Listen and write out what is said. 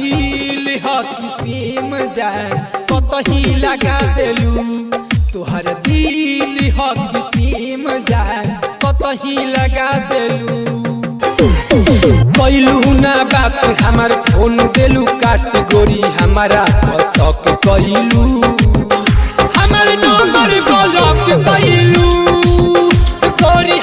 दिल किसिम जान कतही लगा देलू तोहर दिल किसिम जान कतही लगा देलू कैलू ना बात हमार फोन देलू काट गोरी हमारा शौक कैलू हमार नंबर ब्लॉक कैलू गोरी